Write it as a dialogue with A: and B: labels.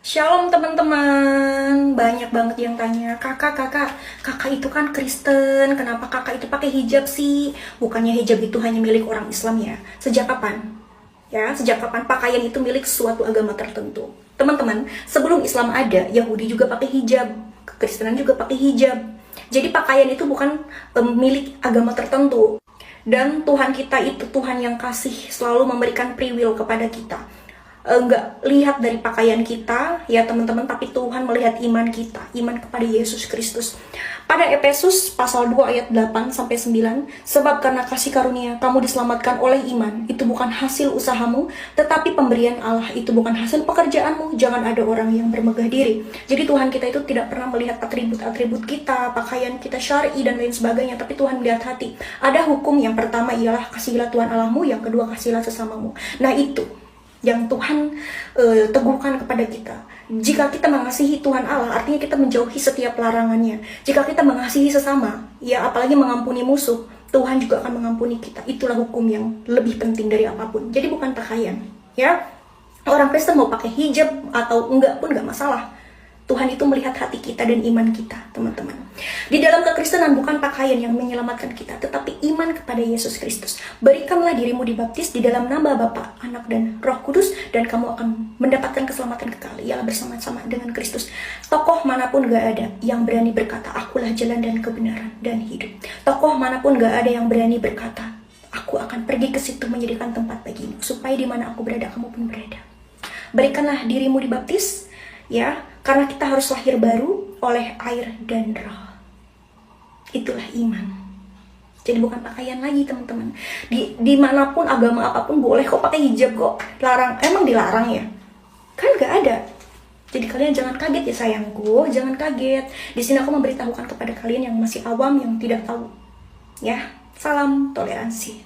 A: Shalom teman-teman, banyak banget yang tanya, kakak itu kan Kristen, kenapa kakak itu pakai hijab sih? Bukannya hijab itu hanya milik orang Islam ya? Sejak kapan? Sejak kapan pakaian itu milik suatu agama tertentu? Teman-teman, sebelum Islam ada, Yahudi juga pakai hijab, Kekristenan juga pakai hijab. Jadi pakaian itu bukan milik agama tertentu. Dan Tuhan kita itu Tuhan yang kasih, selalu memberikan free will kepada kita. Nggak lihat dari pakaian kita ya teman-teman, tapi Tuhan melihat iman kita, iman kepada Yesus Kristus. Pada Efesus pasal 2 ayat 8-9, sebab karena kasih karunia kamu diselamatkan oleh iman, itu bukan hasil usahamu, tetapi pemberian Allah, itu bukan hasil pekerjaanmu, jangan ada orang yang bermegah diri. Jadi Tuhan kita itu tidak pernah melihat atribut-atribut kita, pakaian kita syar'i dan lain sebagainya, tapi Tuhan melihat hati. Ada hukum, yang pertama ialah kasihilah Tuhan Allahmu, yang kedua kasihilah sesamamu. Nah itu yang Tuhan teguhkan kepada kita. Jika kita mengasihi Tuhan Allah, artinya kita menjauhi setiap larangannya. Jika kita mengasihi sesama, ya apalagi mengampuni musuh, Tuhan juga akan mengampuni kita. Itulah hukum yang lebih penting dari apapun. Jadi bukan pakaian, ya. Orang Kristen mau pakai hijab atau enggak pun enggak masalah. Tuhan itu melihat hati kita dan iman kita, teman-teman. Di dalam kekristenan bukan pakaian yang menyelamatkan kita, tetapi iman kepada Yesus Kristus. Berikanlah dirimu dibaptis di dalam nama Bapa, Anak, dan Roh Kudus, dan kamu akan mendapatkan keselamatan kekal, ialah bersama-sama dengan Kristus. Tokoh manapun gak ada yang berani berkata, akulah jalan dan kebenaran dan hidup. Tokoh manapun gak ada yang berani berkata, aku akan pergi ke situ menyediakan tempat bagimu, supaya di mana aku berada, kamu pun berada. Berikanlah dirimu dibaptis, ya, karena kita harus lahir baru oleh air dan roh. Itulah iman. Jadi bukan pakaian lagi, teman-teman. Dimanapun agama apapun boleh kok pakai hijab kok. Larang, emang dilarang ya? Kan gak ada. Jadi kalian jangan kaget ya sayangku, jangan kaget. Di sini aku memberitahukan kepada kalian yang masih awam, yang tidak tahu. Ya, salam toleransi.